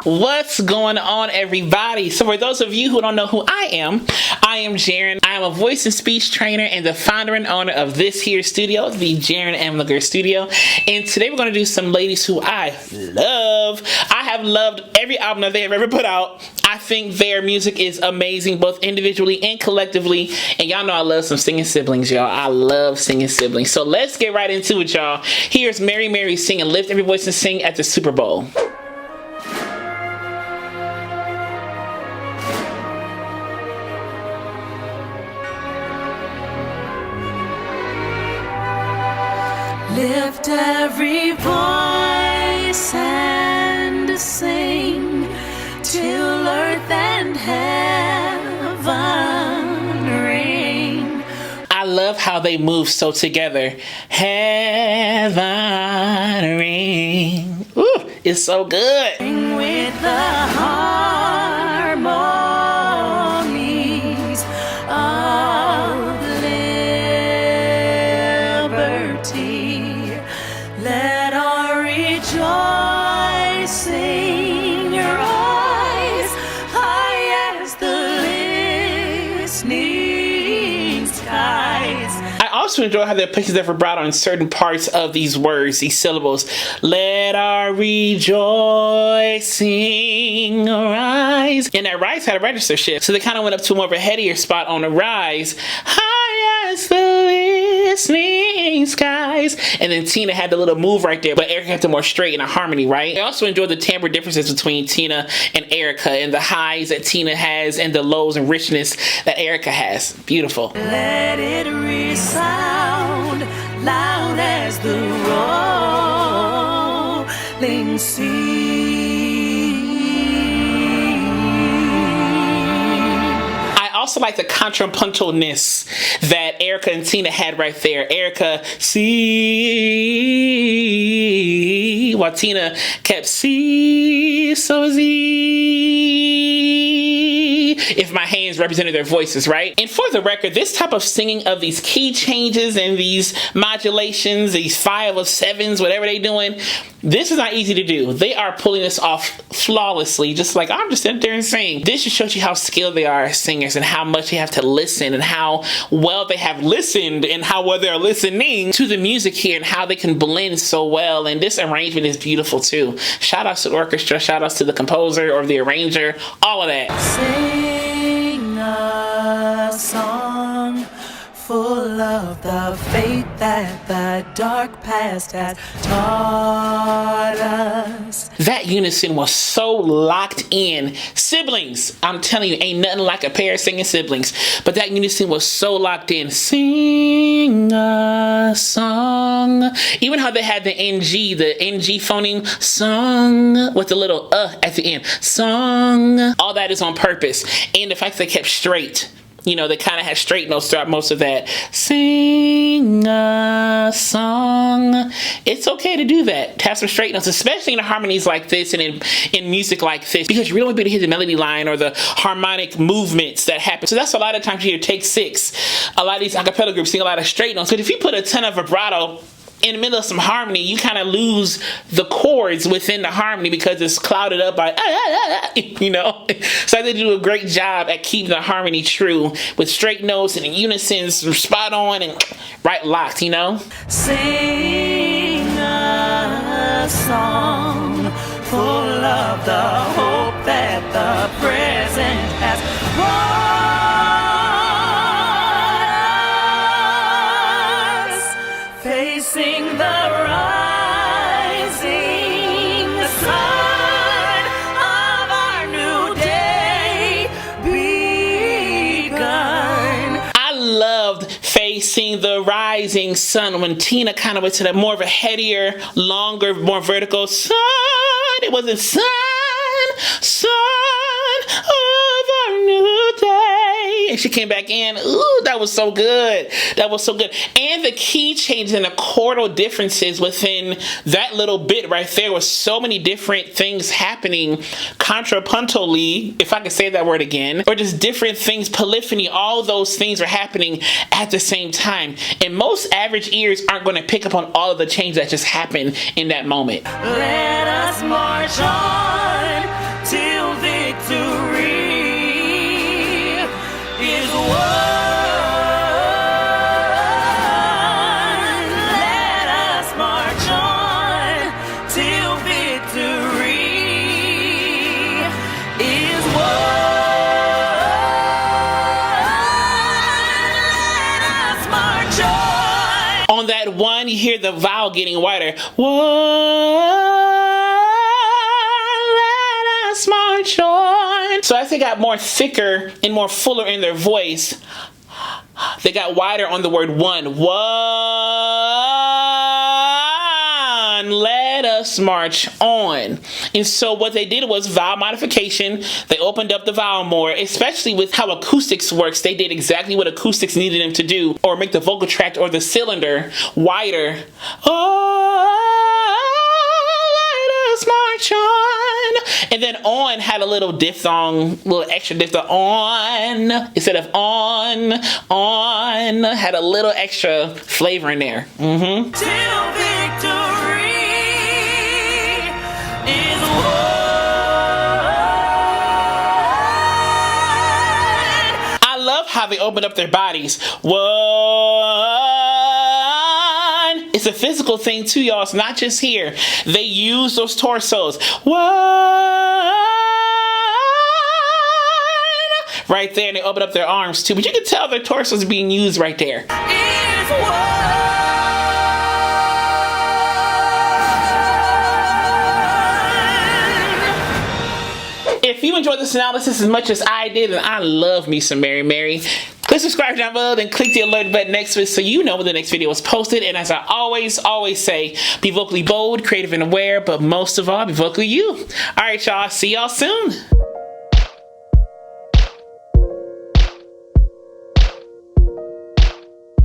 What's going on, everybody? So for those of you who don't know who I am Jaren. I am a voice and speech trainer and the founder and owner of this here studio, the Jaren Amlinger Studio. And today we're going to do some ladies who I love. I have loved every album that they have ever put out. I think their music is amazing, both individually and collectively. And y'all know I love some singing siblings, y'all. I love singing siblings. So let's get right into it, y'all. Here's Mary Mary singing Lift Every Voice and Sing at the Super Bowl. Lift every voice and sing till earth and heaven ring. I love how they move so together. Heaven ring. Ooh, it's so good. Sing with the harmonies of liberty. Let our rejoicing rise high as the listening skies. I also enjoy how they're placing their vibrato in certain parts of these words, these syllables. Let our rejoicing rise. And that rise had a register shift, so they kind of went up to more of a headier spot on the rise. High as the listening skies. And then Tina had the little move right there, but Erica had the more straight and a harmony, right? I also enjoy the timbre differences between Tina and Erica, and the highs that Tina has and the lows and richness that Erica has. Beautiful. Let it resound loud as the rolling sea. I also like the contrapuntalness that Erica and Tina had right there. Erica, see, while Tina kept see, so is he. If my hands represented their voices, right? And for the record, this type of singing of these key changes and these modulations, these 5 of 7s, whatever they doing, this is not easy to do. They are pulling this off flawlessly, just like I'm just sitting there and sing. This just shows you how skilled they are as singers and how much they have to listen and how well they have listened and how well they're listening to the music here and how they can blend so well. And this arrangement is beautiful too. Shout outs to the orchestra, shout outs to the composer or the arranger, all of that. Sing a song full of the faith that the dark past has taught us. That unison was so locked in. Siblings, I'm telling you, ain't nothing like a pair of singing siblings. But that unison was so locked in. Sing a song. Even how they had the NG phoneme, song, with the little at the end. Song. All that is on purpose. And the fact that they kept straight. You know, they kind of had straight notes throughout most of that. Sing a song. It's okay to do that. To have some straight notes, especially in harmonies like this and in music like this, because you really want to be able to hear the melody line or the harmonic movements that happen. So that's a lot of times you hear Take 6. A lot of these a cappella groups sing a lot of straight notes. But if you put a ton of vibrato in the middle of some harmony, you kind of lose the chords within the harmony because it's clouded up by, you know. So they do a great job at keeping the harmony true with straight notes and unisons spot on and right locked, you know. Sing a song full of the hope that the present has brought. Facing the rising sun of our new day begun. I loved Facing the Rising Sun when Tina kind of went to that more of a headier, longer, more vertical sun. It wasn't sun of our new day. And she came back in. Ooh, that was so good. That was so good. And the key changes and the chordal differences within that little bit right there was so many different things happening contrapuntally, if I could say that word again, or just different things, polyphony, all those things are happening at the same time. And most average ears aren't going to pick up on all of the change that just happened in that moment. Let us march on till victory is won. Let us march on till victory is won. Let us march on. On that one, you hear the vowel getting wider. One, let us march on. So as they got more thicker and more fuller in their voice, they got wider on the word one. One, let us march on. And so what they did was vowel modification. They opened up the vowel more, especially with how acoustics works. They did exactly what acoustics needed them to do, or make the vocal tract or the cylinder wider. Oh, let us march on. And then on had a little diphthong, little extra diphthong, on, instead of on, had a little extra flavor in there. Till victory is won. I love how they opened up their bodies. One. It's a physical thing too, y'all. It's not just here. They use those torsos. One. Right there, and they open up their arms too. But you can tell their torsos being used right there. Is won. If you enjoyed this analysis as much as I did, and I love me some Mary Mary, click subscribe down below, then click the alert button next to it so you know when the next video is posted. And as I always say, be vocally bold, creative, and aware, but most of all, be vocally you. All right, y'all. See y'all soon.